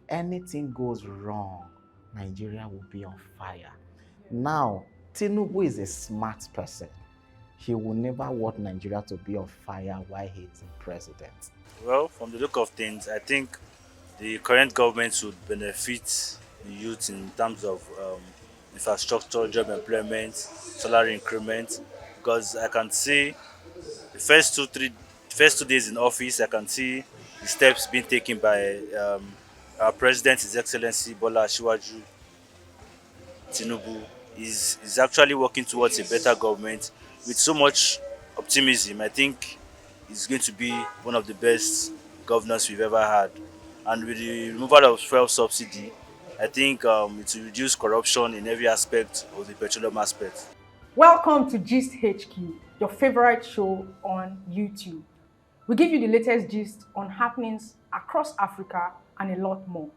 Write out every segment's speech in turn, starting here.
anything goes wrong, Nigeria will be on fire. Now, Tinubu is a smart person. He will never want Nigeria to be on fire while he is the president. Well, from the look of things, I think the current government would benefit the youth in terms of infrastructure, job employment, salary increment. Because I can see the first 2 days in office, I can see the steps being taken by our president, His Excellency Bola Shiwaju Tinubu. Is actually working towards a better government with so much optimism. I think he's going to be one of the best governors we've ever had. And with the removal of fuel subsidy, I think it will reduce corruption in every aspect of the petroleum aspect. Welcome to Gist HQ, your favorite show on YouTube. We give you the latest gist on happenings across Africa and a lot more.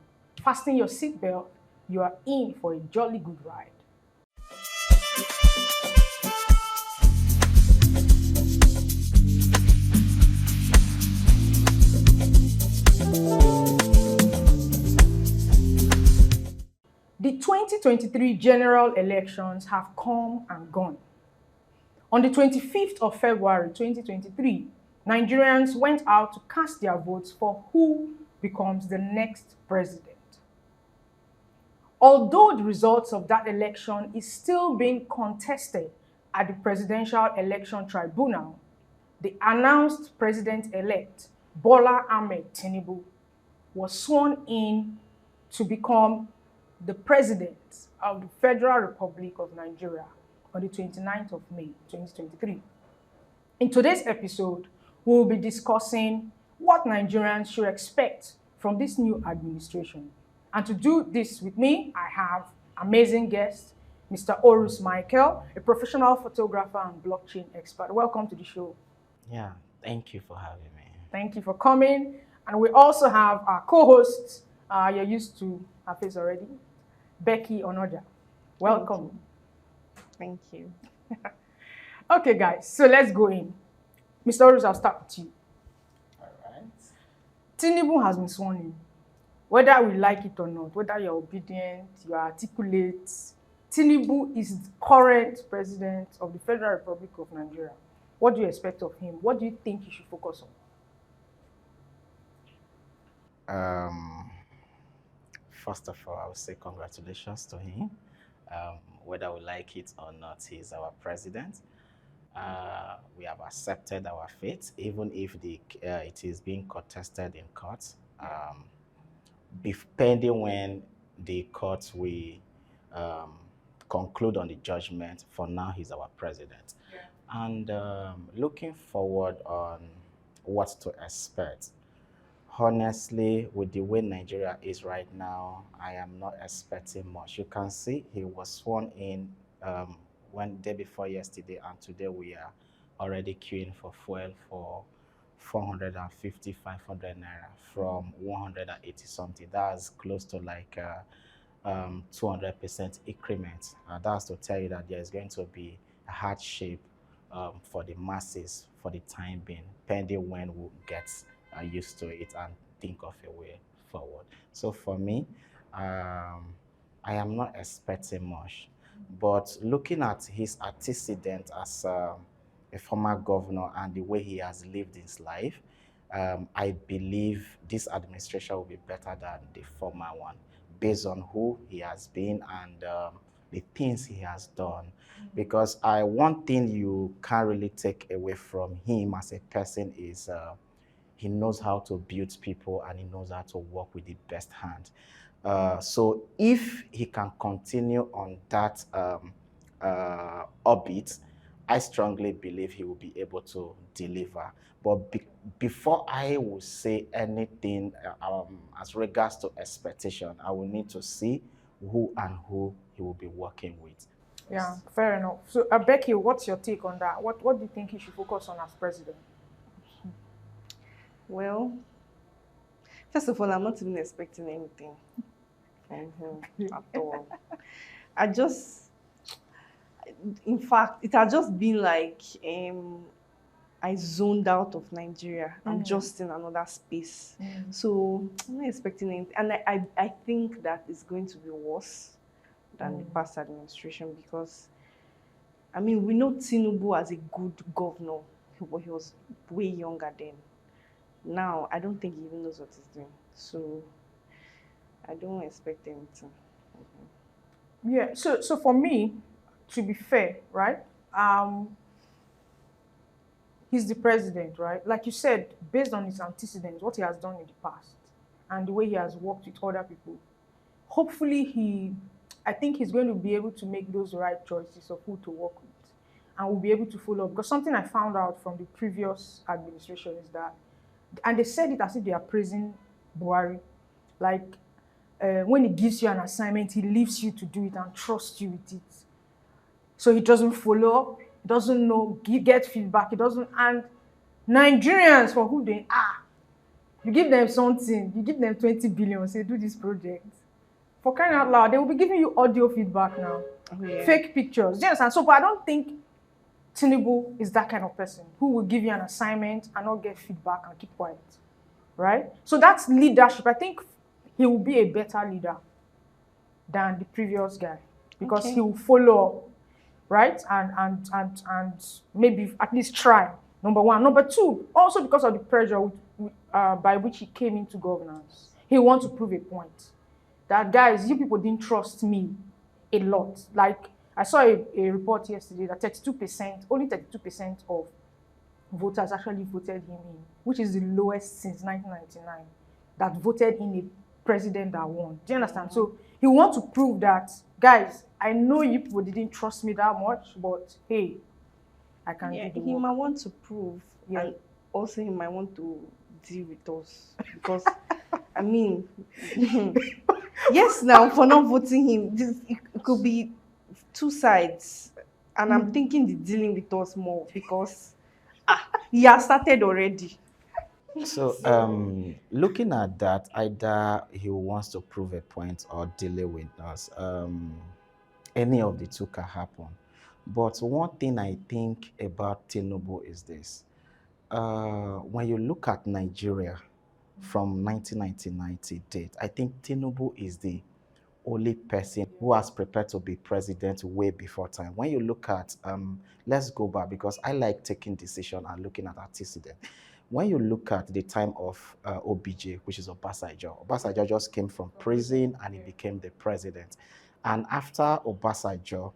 Fasten your seatbelt, you are in for a jolly good ride. The 2023 general elections have come and gone. On the 25th of February 2023, Nigerians went out to cast their votes for who becomes the next president. Although the results of that election is still being contested at the Presidential Election Tribunal, the announced president-elect, Bola Ahmed Tinubu, was sworn in to become the President of the Federal Republic of Nigeria on the 29th of May 2023. In today's episode, we will be discussing what Nigerians should expect from this new administration. And to do this with me, I have amazing guest, Mr. Orus Michael, a professional photographer and blockchain expert. Welcome to the show. Yeah, thank you for having me. Thank you for coming. And we also have our co-host, you're used to her face already, Becky Onoja. Welcome. Thank you. Okay, guys, so let's go in. Mr. Orus, I'll start with you. All right. Tinubu has been sworn in. Whether we like it or not, whether you're obedient, you're articulate, Tinubu is the current president of the Federal Republic of Nigeria. What do you expect of him? What do you think he should focus on? First of all, I would say congratulations to him. Whether we like it or not, he is our president. We have accepted our fate, even if it is being contested in court. Pending when the court will conclude on the judgment, for now he's our president. Yeah. And looking forward on what to expect. Honestly, with the way Nigeria is right now, I am not expecting much. You can see he was sworn in one day before yesterday, and today we are already queuing for fuel for 450, 500 naira from 180 something. That's close to like 200% increment. That's to tell you that there is going to be a hardship for the masses for the time being, pending when we get used to it and think of a way forward. So for me, I am not expecting much, but looking at his antecedent as a former governor and the way he has lived his life, I believe this administration will be better than the former one, based on who he has been and the things he has done. Because one thing you can't really take away from him as a person is he knows how to build people and he knows how to work with the best hand. So if he can continue on that orbit, I strongly believe he will be able to deliver. But before I will say anything as regards to expectation, I will need to see who he will be working with. Yeah, fair enough. So, Becky, what's your take on that? What do you think he should focus on as president? Well, first of all, I'm not even expecting anything from him at all. In fact, it has just been like I zoned out of Nigeria. I'm just in another space. So I'm not expecting anything. And I think that it's going to be worse than the past administration because, I mean, we know Tinubu as a good governor, but he was way younger then. Now, I don't think he even knows what he's doing. So I don't expect anything. Yeah. So for me, to be fair, right? He's the president, right? Like you said, based on his antecedents, what he has done in the past, and the way he has worked with other people, hopefully I think he's going to be able to make those right choices of who to work with, and will be able to follow up. Because something I found out from the previous administration is that, and they said it as if they are praising Buhari, like when he gives you an assignment, he leaves you to do it and trusts you with it. So he doesn't follow up, he doesn't know, get feedback, he doesn't. And Nigerians, for who they are, you give them something, you give them 20 billion, say do this project. For crying out loud, they will be giving you audio feedback now, fake pictures. Do you understand? So, but I don't think Tinubu is that kind of person who will give you an assignment and not get feedback and keep quiet, right? So that's leadership. I think he will be a better leader than the previous guy because he will follow up, right? And maybe at least try. Number one. Number two, also because of the pressure by which he came into governance, he wants to prove a point that, guys, you people didn't trust me a lot. Like, I saw a report yesterday that 32%, only 32% of voters actually voted him in, which is the lowest since 1999, that voted in a president that won. Do you understand? So he wants to prove that, guys, I know you people didn't trust me that much, but hey, I can do the work. He might want to prove, and also he might want to deal with us because, I mean, yes, now for not voting him, it could be two sides, and I'm thinking the dealing with us more because he has started already. So, looking at that, either he wants to prove a point or delay with us. Any of the two can happen. But one thing I think about Tinubu is this. When you look at Nigeria from 1999 to date, I think Tinubu is the only person who has prepared to be president way before time. When you look at, let's go back because I like taking decision and looking at antecedent. When you look at the time of OBJ, which is Obasanjo just came from prison and he became the president. And after Obasanjo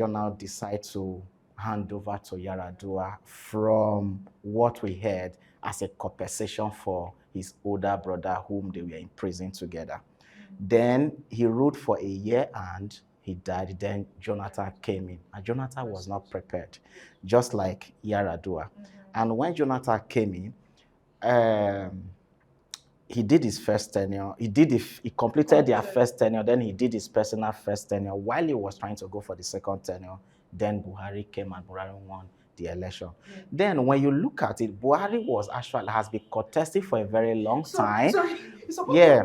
now decided to hand over to Yaradua from what we heard as a compensation for his older brother whom they were in prison together. Then he ruled for a year and he died. Then Jonathan came in, and Jonathan was not prepared, just like Yaradua. And when Jonathan came in, he did his first tenure. He completed their first tenure. Then he did his personal first tenure. While he was trying to go for the second tenure, then Buhari came and Buhari won the election. Then when you look at it, Buhari has been contesting for a very long time. Yeah,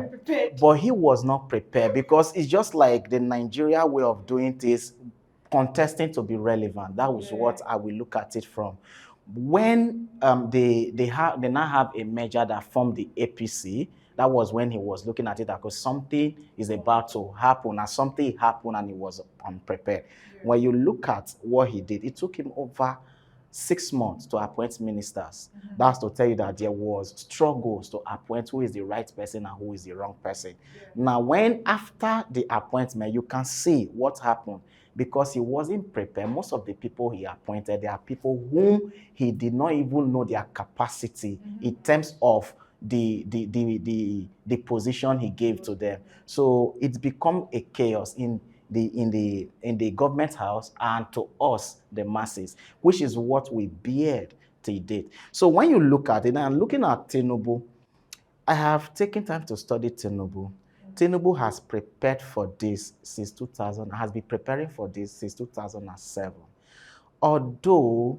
but he was not prepared because it's just like the Nigeria way of doing this, contesting to be relevant. That was what I will look at it from. When they now have a measure that formed the APC, that was when he was looking at it because something is about to happen, and something happened and he was unprepared. When you look at what he did, it took him over 6 months to appoint ministers. That's to tell you that there was struggles to appoint who is the right person and who is the wrong person. Now, when after the appointment, you can see what happened because he wasn't prepared. Most of the people he appointed, they are people whom he did not even know their capacity in terms of the position he gave to them. So it's become a chaos in the government house and to us, the masses, which is what we beard to date. So when you look at it, and I'm looking at Tinubu, I have taken time to study Tinubu. Tinubu has prepared for this since 2000, has been preparing for this since 2007. Although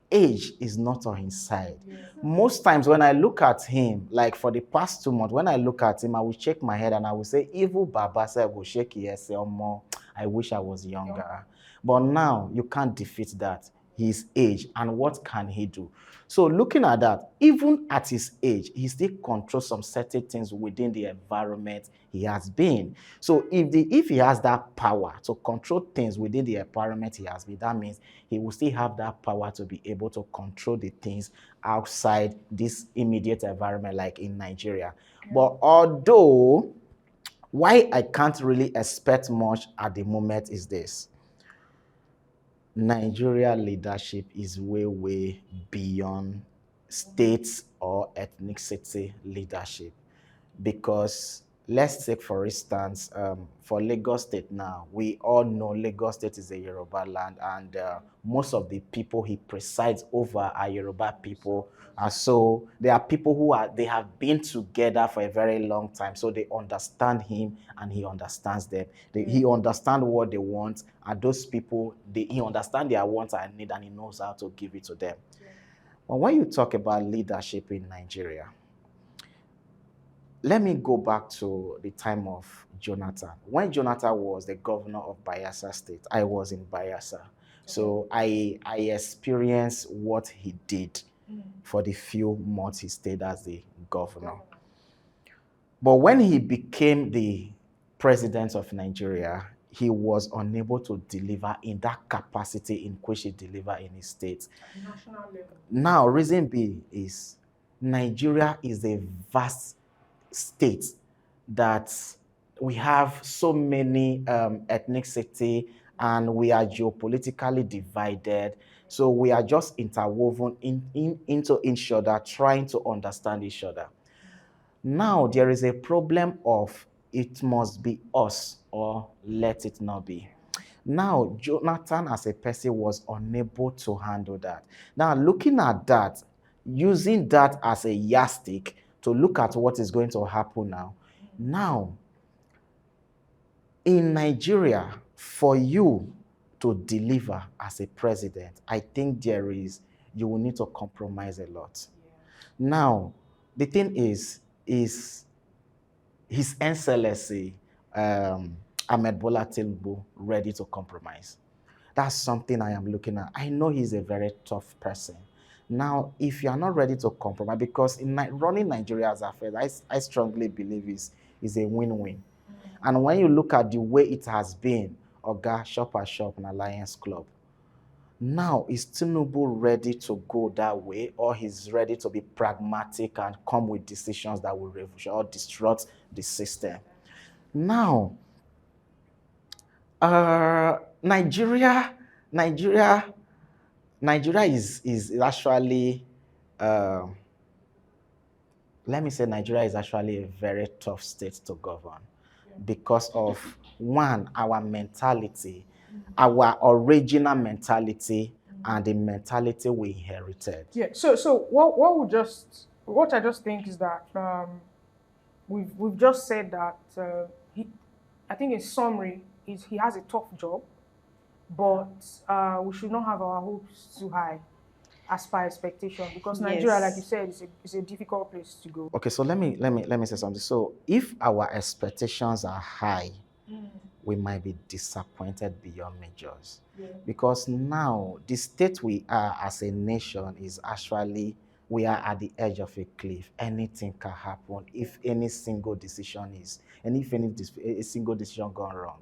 age is not on his side. Most times when I look at him, like for the past 2 months, when I look at him, I will shake my head and I will say, evil Baba said, I will shake yes, more. I wish I was younger. But now you can't defeat that. his age, and what can he do? So looking at that, even at his age, he still controls some certain things within the environment he has been. So if he has that power to control things within the environment he has been, that means he will still have that power to be able to control the things outside this immediate environment, like in Nigeria. But although why I can't really expect much at the moment is this: Nigeria leadership is way, way beyond states or ethnicity leadership. Because let's take, for instance, for Lagos State now, we all know Lagos State is a Yoruba land, and most of the people he presides over are Yoruba people. So there are people they have been together for a very long time, so they understand him and he understands them. He understands what they want, and those people, he understands their wants and need, and he knows how to give it to them. But when you talk about leadership in Nigeria, let me go back to the time of Jonathan. When Jonathan was the governor of Bayelsa State, I was in Bayelsa. So I experienced what he did for the few months he stayed as the governor. But when he became the president of Nigeria, he was unable to deliver in that capacity in which he delivered in his state. National level. Now, reason B is Nigeria is a vast state that we have so many ethnicity, and we are geopolitically divided. So we are just interwoven into each other, trying to understand each other. Now there is a problem of it must be us or let it not be. Now Jonathan as a person was unable to handle that. Now looking at that, using that as a yardstick to look at what is going to happen now. Now, in Nigeria, for you to deliver as a president, I think you will need to compromise a lot. Now, the thing is His Excellency Ahmed Bola Tinubu ready to compromise? That's something I am looking at. I know he's a very tough person. Now, if you are not ready to compromise, because in running Nigeria as affairs, I strongly believe is a win-win. And when you look at the way it has been, Oga, shop at shop, and Alliance Club, now is Tinubu ready to go that way, or he's ready to be pragmatic and come with decisions that will revolution or disrupt the system? Now, Nigeria is actually, let me say, Nigeria is actually a very tough state to govern because of, one, our mentality, our original mentality, and the mentality we inherited. Yeah. So what I just think is that we've just said that I think in summary is he has a tough job, but we should not have our hopes too high as per expectation, because Nigeria, like you said, is a difficult place to go. Okay, so let me say something. So if our expectations are high, we might be disappointed beyond measures. Because now the state we are as a nation is actually, we are at the edge of a cliff. Anything can happen if any single decision a single decision gone wrong.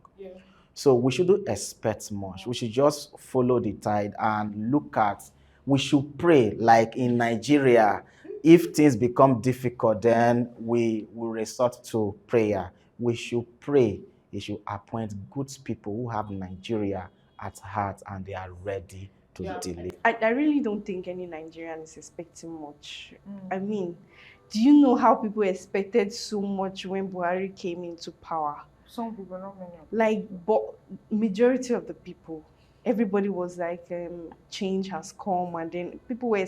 So we shouldn't expect much. We should just follow the tide and we should pray. Like in Nigeria, if things become difficult, then we will resort to prayer. We should pray. They should appoint good people who have Nigeria at heart and they are ready to deliver. I really don't think any Nigerian is expecting much. I mean, do you know how people expected so much when Buhari came into power? Some people, not many. Like, but majority of the people, everybody was like, change has come, and then people were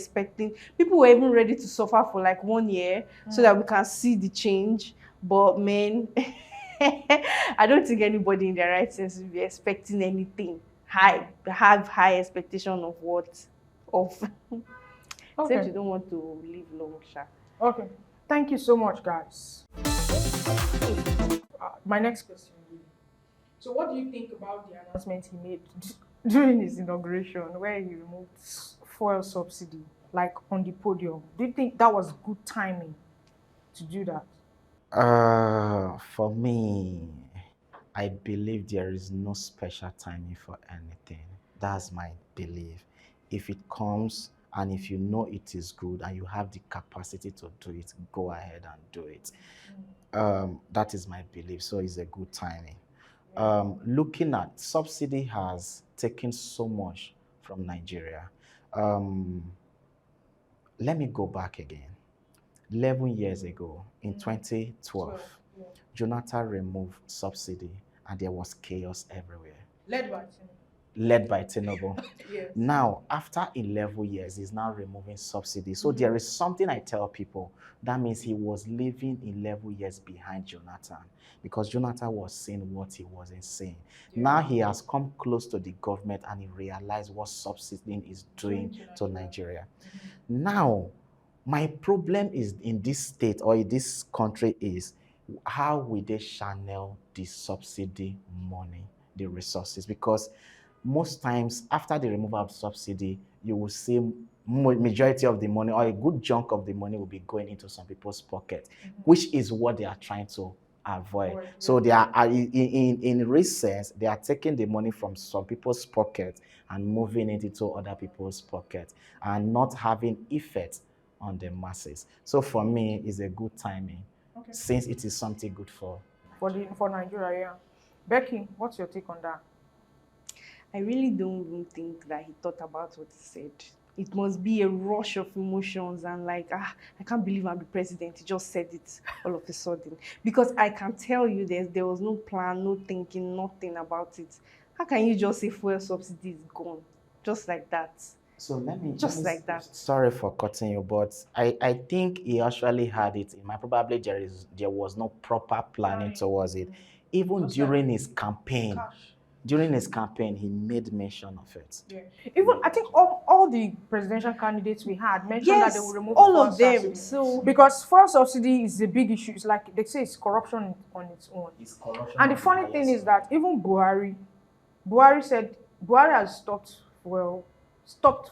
even ready to suffer for like 1 year so that we can see the change. But man, I don't think anybody in their right sense will be expecting anything high, have high expectation of what? Okay. Except you don't want to live long, Sha. Okay. Thank you so much, guys. My next question. So what do you think about the announcement he made during his inauguration where he removed fuel subsidy, like on the podium. Do you think that was good timing to do that? For me, I believe there is no special timing for anything. That's my belief. If it comes and if you know it is good and you have the capacity to do it, go ahead and do it. That is my belief. So it's a good timing. Looking at subsidy has taken so much from Nigeria. Um, Let me go back again. 11 years ago, in 2012, Jonathan removed subsidy and there was chaos everywhere, Led by led by Tinubu. Yes. Now, after 11 years, he's now removing subsidy. So there is something I tell people. That means he was living 11 years behind Jonathan because Jonathan was seeing what he wasn't seeing. Now he has come close to the government and he realized what subsidy is doing to Nigeria. Now, my problem is in this state or in this country is how will they channel the subsidy money, the resources? Because most times after the removal of subsidy, you will see majority of the money or a good chunk of the money will be going into some people's pocket, which is what they are trying to avoid. So they are in recess, they are taking the money from some people's pocket and moving it into other people's pocket and not having effect on the masses. So for me, it's a good timing since it is something good for Nigeria. Yeah. Becky, what's your take on that? I really don't even think that he thought about what he said. It must be a rush of emotions and like, I can't believe I'm the president. He just said it all of a sudden. Because I can tell you there was no plan, no thinking, nothing about it. How can you just say fuel subsidy is gone? Just like that. So let me like that. Sorry for cutting you, but I think he actually had it in mind. Probably there was no proper planning towards it. Even during his campaign. During his campaign, he made mention of it. Yeah. Even I think all the presidential candidates we had mentioned that they will remove all fuel of them. subsidy. So Because fuel subsidy is a big issue. It's like they say it's corruption on its own. It's corruption. And the funny thing is that even Buhari said Buhari has stopped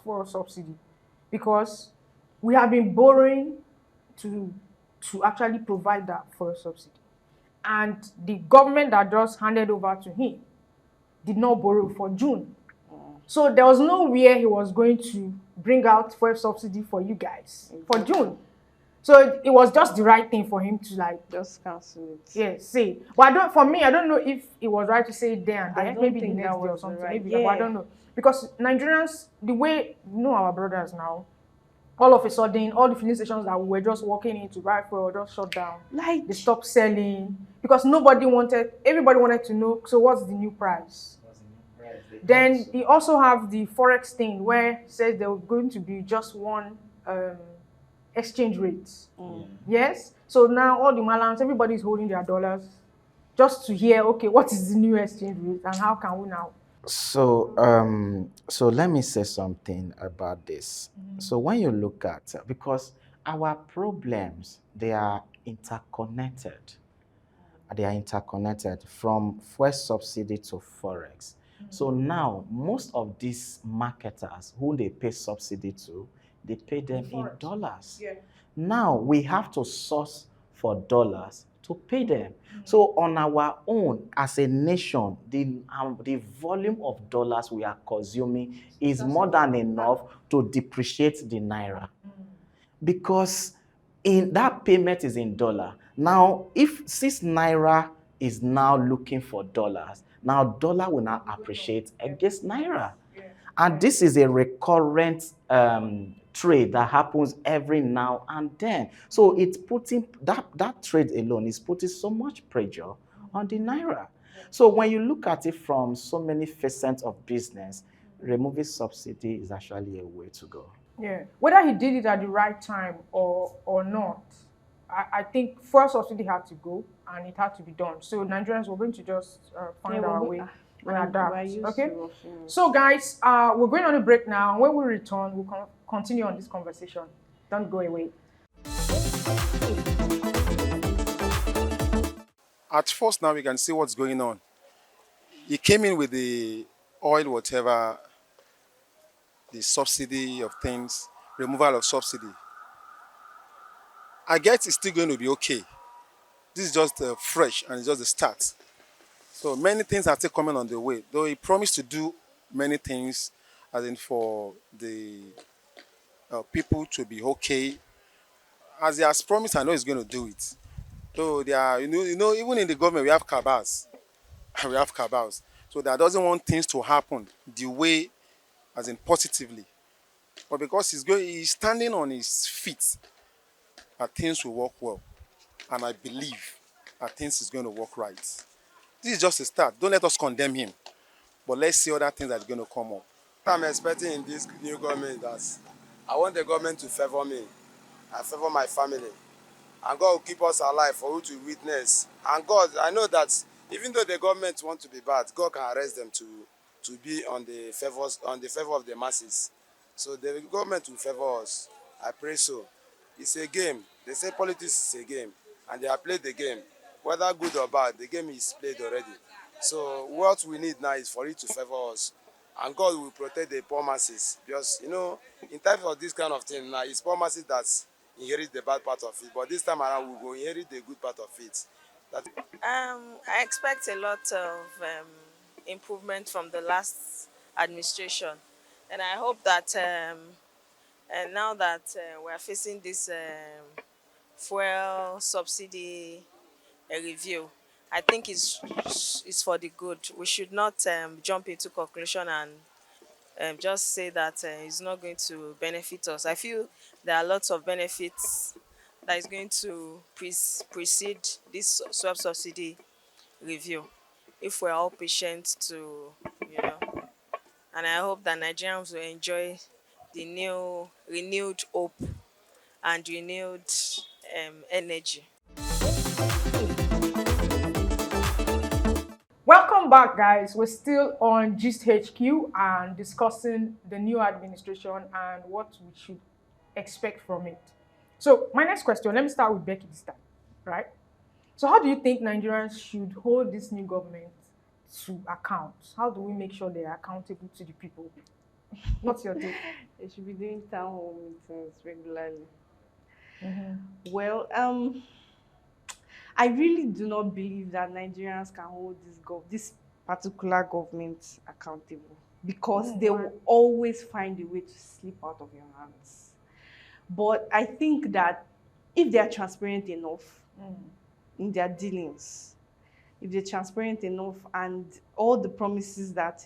fuel subsidy because we have been borrowing to actually provide that fuel subsidy. And the government that just handed over to him did not borrow for June. So there was nowhere he was going to bring out fuel subsidy for you guys for June. So it was just the right thing for him to like just cancel it. Yeah, say. But I don't know if it was right to say it there and I there. don't Maybe the think next that day or was something. right. Maybe Yeah. but I don't know. Because Nigerians, the way our brothers now, all of a sudden, all the filling stations that we were just walking into right fuel just shut down. Like They stopped selling because everybody wanted to know, so what's the new price? Then you also have the forex thing where it says there was going to be just one exchange rate. Yes. So now all the malams, everybody's holding their dollars just to hear, okay, what is the new exchange rate and how can we now? So so let me say something about this. So when you look at because our problems they are interconnected. They are interconnected from fuel subsidy to forex. So now most of these marketers who they pay subsidy to, they pay them in dollars. Yeah. Now we have to source for dollars to pay them. So on our own as a nation, the volume of dollars we are consuming is more than enough to depreciate the naira. Because in that payment is in dollar. Now, if 6 naira is now looking for dollars, now dollar will now appreciate against naira. And this is a recurrent trade that happens every now and then. So it's putting that trade alone is putting so much pressure on the naira. So when you look at it from so many facets of business, removing subsidy is actually a way to go. Yeah. Whether he did it at the right time or not, I think fuel subsidy had to go and it had to be done. So Nigerians were going to just find our way and adapt. Okay. So guys, we're going on a break now. When we return, we'll continue on this conversation. Don't go away. At first now we can see what's going on. He came in with the oil, whatever, the subsidy of things, removal of subsidy. I guess it's still going to be okay. This is just fresh and it's just the start. So many things are still coming on the way. Though he promised to do many things, as in for the people to be okay. As he has promised, I know he's going to do it. So they are, even in the government we have cabals, we have cabals. So that doesn't want things to happen the way, as in positively. But because he's standing on his feet, that things will work well, and I believe that things is going to work right. This is just a start. Don't let us condemn him, but let's see other things that are going to come up. I'm expecting in this new government that I want the government to favor me and favor my family. And God will keep us alive for you to witness. And God, I know that even though the government want to be bad, God can arrest them to be on the favor of the masses. So the government will favor us. I pray so. It's a game. They say politics is a game, and they have played the game. Whether good or bad, the game is played already. So what we need now is for it to favor us. And God will protect the poor masses. Because, in times of this kind of thing, now it's poor masses that inherit the bad part of it. But this time around, we will inherit the good part of it. I expect a lot of improvement from the last administration, and I hope that and now that we are facing this fuel subsidy review, I think it's for the good. We should not jump into conclusion and just say that it's not going to benefit us. I feel there are lots of benefits that is going to precede this swap subsidy review if we're all patient to, you know, and I hope that Nigerians will enjoy the new renewed hope and renewed energy. Welcome back, guys. We're still on Gist HQ and discussing the new administration and what we should expect from it. So, my next question, let me start with Becky this time, right? So, how do you think Nigerians should hold this new government to account? How do we make sure they are accountable to the people? What's your take? They should be doing town hall meetings regularly. Mm-hmm. Well, I really do not believe that Nigerians can hold this particular government accountable, because they will always find a way to slip out of your hands. But I think that if they are transparent enough in their dealings, if they're transparent enough, and all the promises that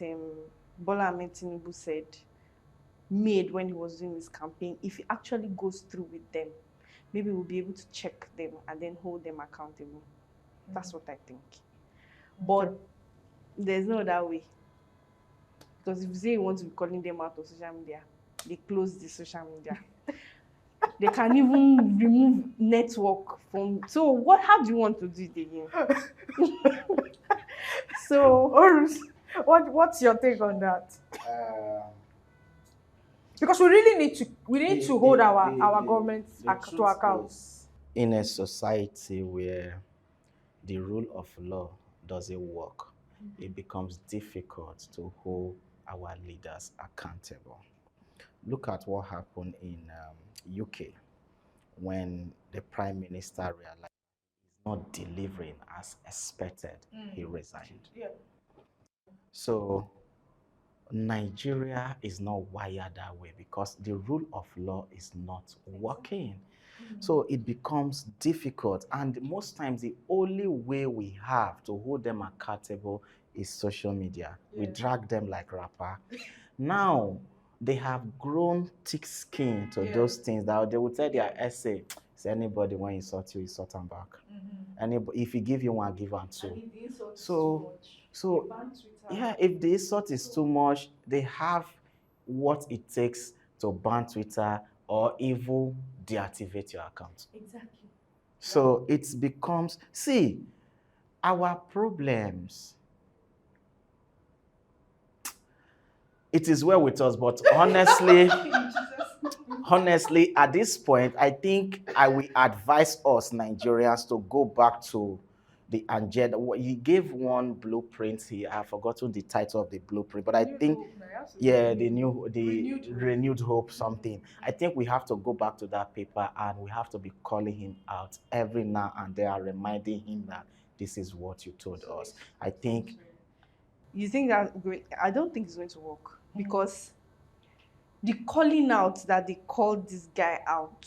Bola Ahmed Tinubu made when he was doing his campaign, if he actually goes through with them, maybe we'll be able to check them and then hold them accountable. That's what I think. But there's no other way. Because if you say you want to be calling them out of social media, they close the social media. They can even remove network from. So how do you want to do it again? So, Orus, what's your take on that? Because we really need to hold our government to account. In a society where the rule of law doesn't work, it becomes difficult to hold our leaders accountable. Look at what happened in UK when the Prime Minister realized he's not delivering as expected. He resigned. Yeah. So Nigeria is not wired that way because the rule of law is not working. So it becomes difficult, and most times the only way we have to hold them accountable is social media. We drag them like rapper. Now they have grown thick skin to those things that they will tell their essay, say anybody when insult you, insult them back. Anybody, if he give you one, give one two. So yeah, if the insult is too much, they have what it takes to ban Twitter or even deactivate your account. Exactly. So it becomes, see, our problems, it is well with us, but honestly, at this point, I think I will advise us Nigerians to go back to the agenda. He gave one blueprint here. I've forgotten the title of the blueprint, but I think, yeah, the renewed hope something. I think we have to go back to that paper and we have to be calling him out every now and then and reminding him that this is what you told us. I think You think that I don't think it's going to work because the calling out that they called this guy out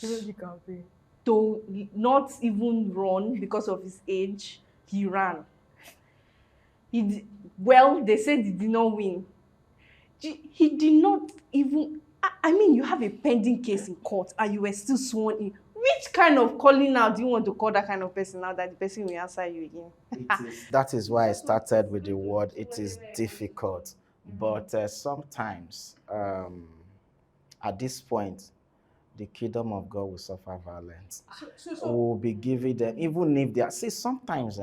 to not even run because of his age, he ran. Well, they said he did not win. He did not even. I mean, you have a pending case in court and you were still sworn in. Which kind of calling out do you want to call that kind of person out that the person will answer you again? that is why I started with the word it is difficult. But sometimes, at this point, the kingdom of God will suffer violence. Will be giving them, even if they are, see, sometimes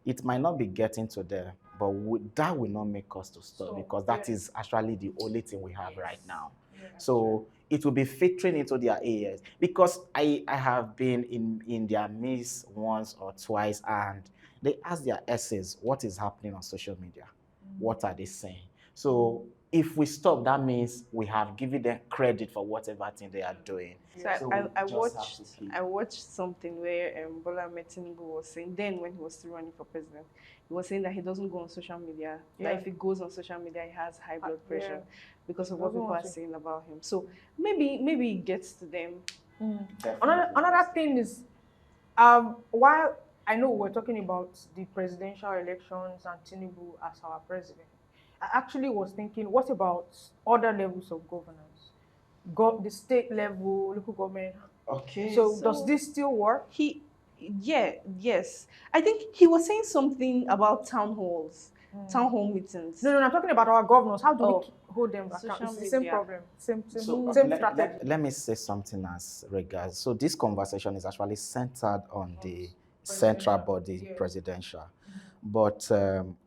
it might not be getting to them, but that will not make us to stop because that is actually the only thing we have right now. So it will be filtering into their ears because I have been in their midst once or twice and they ask their essays what is happening on social media. What are they saying? So if we stop, that means we have given them credit for whatever thing they are doing. So I watched something where Bola Ahmed was saying, then when he was still running for president, he was saying that he doesn't go on social media. That if he goes on social media, he has high blood pressure because of what people are saying about him. So maybe it gets to them. Another thing is, while I know we're talking about the presidential elections and Tinubu as our president, I actually was thinking, what about other levels of governance? The state level, local government. Okay. So does this still work? Yes. I think he was saying something about town halls, town hall meetings. No, I'm talking about our governors. How do we hold them accountable? It's the same problem, same strategy. Let me say something as regards. So this conversation is actually centered on the central body, presidential. But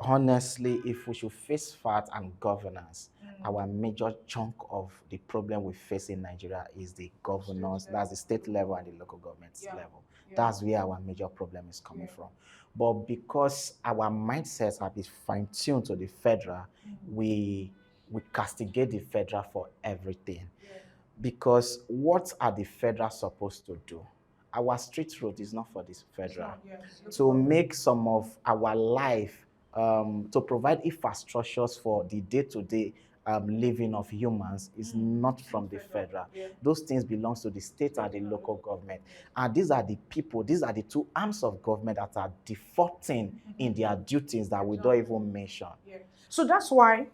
honestly, if we should face fact and governance, our major chunk of the problem we face in Nigeria is the governors, that's the state level and the local government level. That's where our major problem is coming from. But because our mindsets have been fine-tuned to the federal, we castigate the federal for everything. Because what are the federal supposed to do? Our street road is not for this federal. To make some of our life, to provide infrastructures for the day-to-day living of humans is not from the federal. Those things belong to the state and the local government. And these are the people, these are the two arms of government that are defaulting in their duties that we don't even mention. So that's why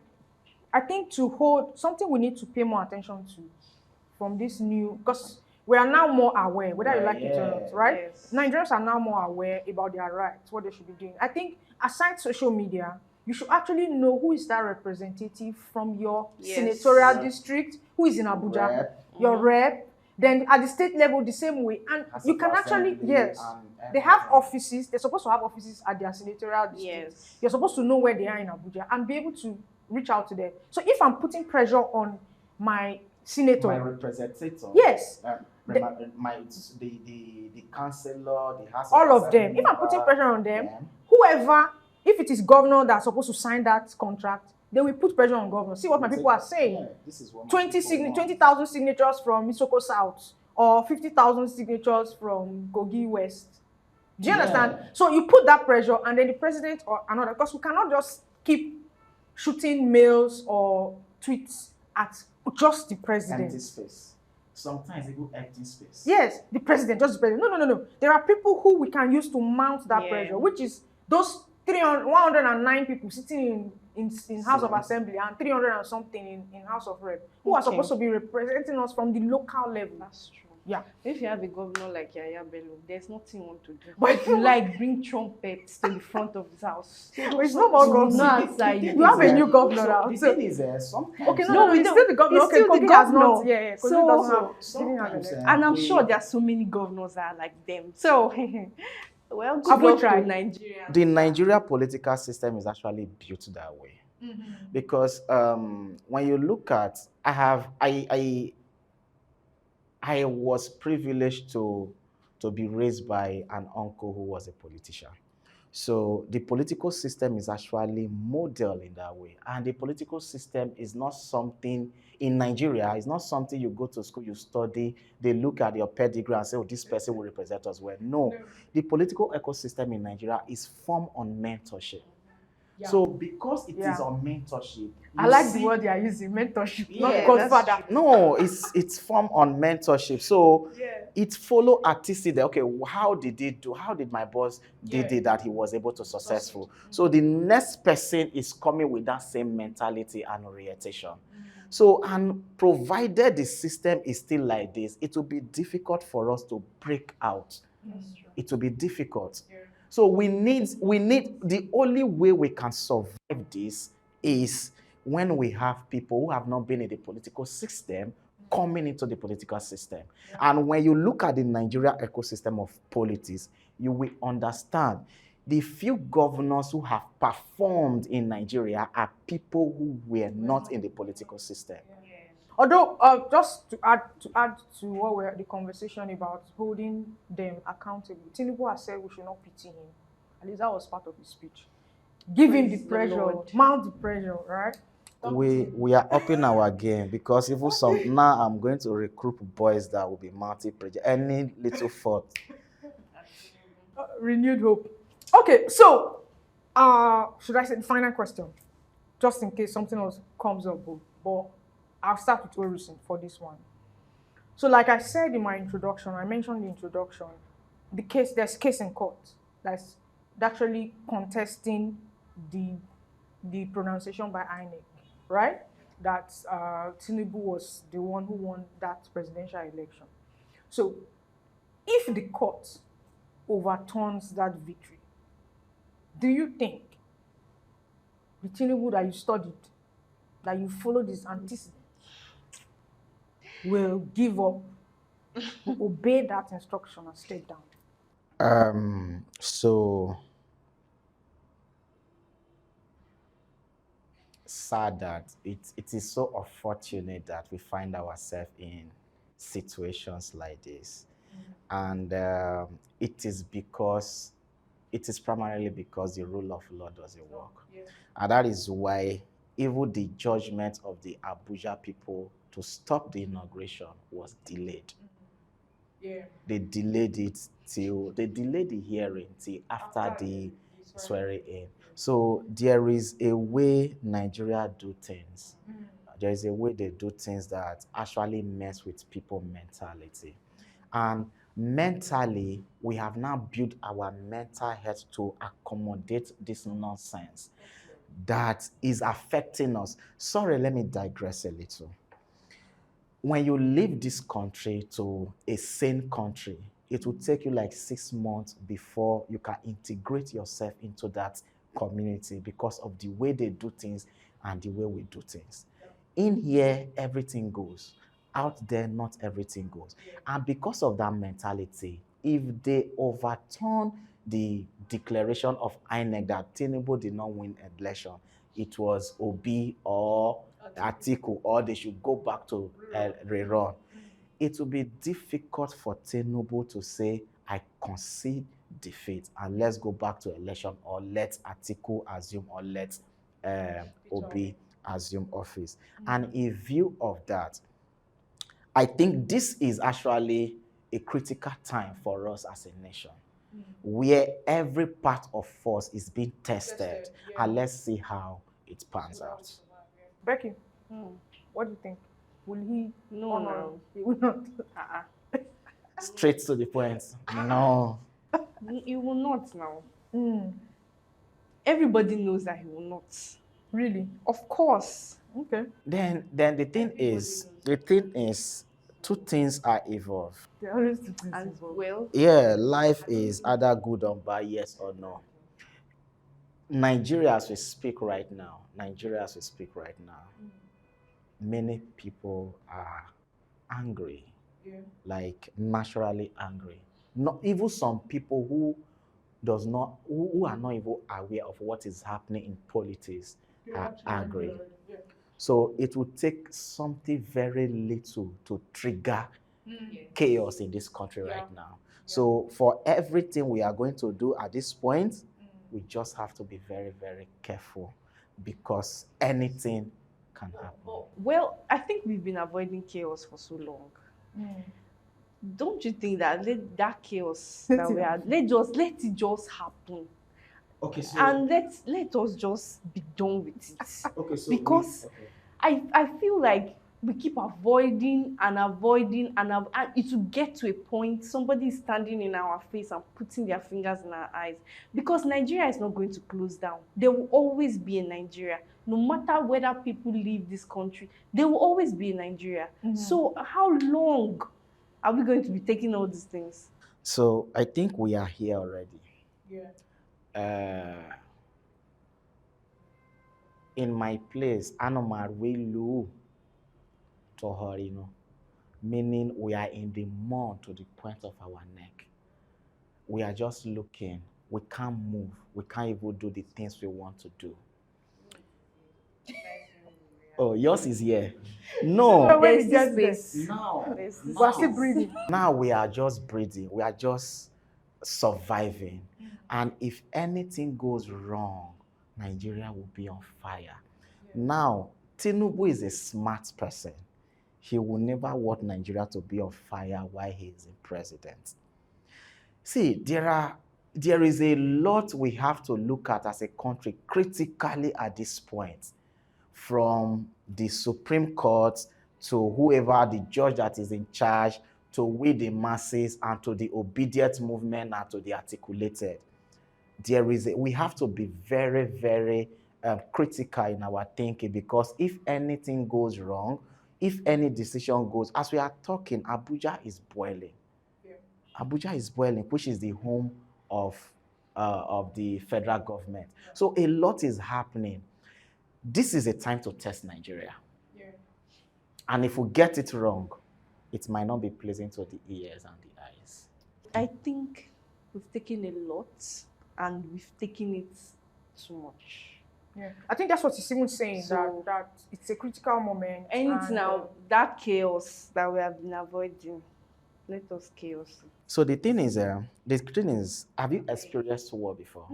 I think to hold something we need to pay more attention to from this new, because we are now more aware, whether you like it or not, right? Yes. Nigerians are now more aware about their rights, what they should be doing. I think aside social media, you should actually know who is that representative from your senatorial district, who is in Abuja, your rep. Then at the state level, the same way. And you can actually, they have offices. They're supposed to have offices at their senatorial district. You're supposed to know where they are in Abuja and be able to reach out to them. So if I'm putting pressure on my senator, my representative, the councillor, the house, all of them. If I'm putting pressure on them, whoever, if it is governor that's supposed to sign that contract, they will put pressure on governor. See what my people are saying. This is what 20,000 signatures from Isoko South or 50,000 signatures from Kogi West. Do you understand? So you put that pressure, and then the president or another, because we cannot just keep shooting mails or tweets at just the president. Empty space. Sometimes even empty space. Yes, the president, just the president. No. There are people who we can use to mount that pressure, which is those 109 people sitting in House of Assembly and 300 and something in House of Rep, who are supposed to be representing us from the local level. That's true. Yeah. If you have a governor like Yaya Bello, there's nothing you want to do. But if you like, bring trumpets to the front of his house. It's not more governor. You have a new governor now. The thing is, sometimes. Okay, no, he's still the governor. He's still the governor. Yeah. So, and I'm sure there are so many governors that are like them. So, well, good luck to Nigeria. The Nigeria political system is actually built that way. Because when you look at, I was privileged to be raised by an uncle who was a politician. So the political system is actually modeled in that way. And the political system is not something in Nigeria, it's not something you go to school, you study, they look at your pedigree and say, oh, this person will represent us well. No, the political ecosystem in Nigeria is formed on mentorship. Yeah. So because it is Yeah. on mentorship, I like the word they are using, mentorship, not Yeah, godfather. no, it's formed on mentorship. So Yeah. it follow artistic. Okay, how did he do? How did my boss did it that he was able to successful? So the next person is coming with that same mentality and orientation. So, and provided the system is still like this, it will be difficult for us to break out. It will be difficult. So we need the only way we can survive this is when we have people who have not been in the political system coming into the political system. And when you look at the Nigeria ecosystem of politics, you will understand the few governors who have performed in Nigeria are people who were not in the political system. Although, just to add to what we're the conversation about holding them accountable, Tinubu has said we should not pity him. At least that was part of his speech. Give him the Praise the pressure, Lord. mount the pressure, right? We are upping our game because even some now I'm going to recruit boys that will be multi-project. Any little fault. Renewed hope. Okay, so should I say the final question, just in case something else comes up, but I'll start with Orison for this one. So, like I said in my introduction, I mentioned the introduction. There's case in court that's actually contesting the pronunciation by INEC, right? That Tinubu was the one who won that presidential election. So, if the court overturns that victory, do you think the Tinubu that you studied, that you followed his antecedents, will give up, will obey that instruction and step down? So sad that it is so unfortunate that we find ourselves in situations like this. And it is primarily because the rule of law doesn't work. And that is why even the judgment of the Abuja people to stop the inauguration was delayed. They delayed the hearing till after the swearing in. So there is a way Nigeria do things. There is a way they do things that actually mess with people's mentality. And mentally, we have now built our mental health to accommodate this nonsense that is affecting us. Sorry, let me digress a little. When you leave this country to a sane country, it will take you like 6 months before you can integrate yourself into that community because of the way they do things and the way we do things. In here, everything goes. Out there, not everything goes. And because of that mentality, if they overturn the declaration of INEC that Tinubu did not win election, it was Obi or Atiku, or they should go back to rerun. It will be difficult for Tinubu to say, I concede defeat and let's go back to election, or let Atiku assume, or let Obi assume office. And in view of that, I think this is actually a critical time for us as a nation, where every part of us is being tested, and let's see how it pans out. Becky, what do you think? Will he? No. He will not. Straight to the point. No. He will not now. Everybody knows that he will not. Really? Of course. Okay. Then the thing is, two things are involved. They always do this. As well. Yeah, life is either good or bad, yes or no. Nigeria as we speak right now, many people are angry, like naturally angry. Not even some people who are not even aware of what is happening in politics are angry. So it will take something very little to trigger chaos in this country right now. So for everything we are going to do at this point, we just have to be very, very careful because anything can happen. Well, I think we've been avoiding chaos for so long. Don't you think that that chaos that we had, let it just happen, Okay, so and let us just be done with it. okay, so Because I feel like we keep avoiding and it will get to a point somebody is standing in our face and putting their fingers in our eyes, because Nigeria is not going to close down. There will always be a Nigeria. No matter whether people leave this country, there will always be a Nigeria. So how long are we going to be taking all these things? So I think we are here already. In my place, Anomar will to her, meaning we are in the mud to the point of our neck. We are just looking. We can't move. We can't even do the things we want to do. Oh, yours is here. No. There's this space. Now, We're still breathing. now we are just breathing. We are just surviving. And if anything goes wrong, Nigeria will be on fire. Now, Tinubu is a smart person. He will never want Nigeria to be on fire while he is in president. See, there is a lot we have to look at as a country critically at this point, from the Supreme Court to whoever the judge that is in charge, to we the masses, and to the obedient movement, and to the articulated. We have to be very, very critical in our thinking, because if anything goes wrong, if any decision goes, as we are talking, Abuja is boiling. Abuja is boiling, which is the home of the federal government. So a lot is happening. This is a time to test Nigeria. And if we get it wrong, it might not be pleasant to the ears and the eyes. I think we've taken a lot and we've taken it too much. I think that's what he's even saying, So- that it's a critical moment. And and, now, that chaos that we have been avoiding, let us chaos. So the thing is, have you experienced war before?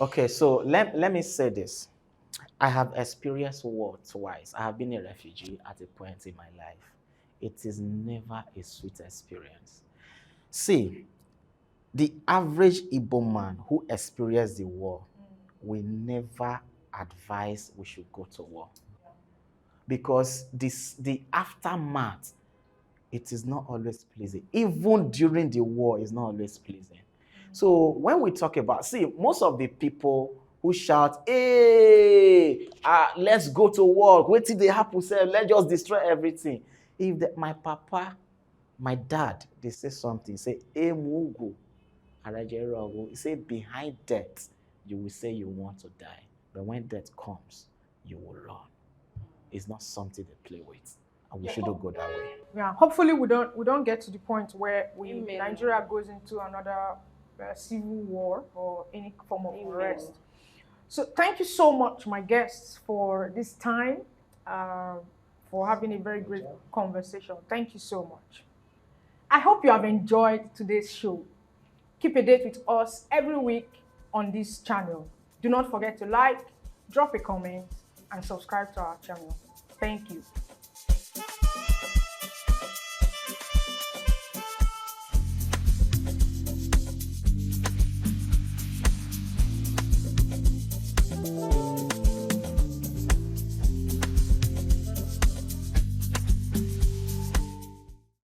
Okay, so let me say this. I have experienced war twice. I have been a refugee at a point in my life. It is never a sweet experience. See, the average Igbo man who experienced the war will never advise we should go to war. Because the aftermath, it is not always pleasing. Even during the war, it's not always pleasing. So when we talk about, see, most of the people who shout, hey, let's go to war, wait till they happen, say, let's just destroy everything. My papa, my dad, they say something, say, hey, Mugu, he say, behind death, you will say you want to die. But when death comes, you will run. It's not something they play with. And we shouldn't go that way. Yeah, hopefully we don't get to the point where Amen. Nigeria goes into another civil war or any form of unrest. So thank you so much, my guests, for this time, for having a very great conversation. Thank you so much. I hope you have enjoyed today's show. Keep a date with us every week on this channel. Do not forget to like, drop a comment, and subscribe to our channel. Thank you.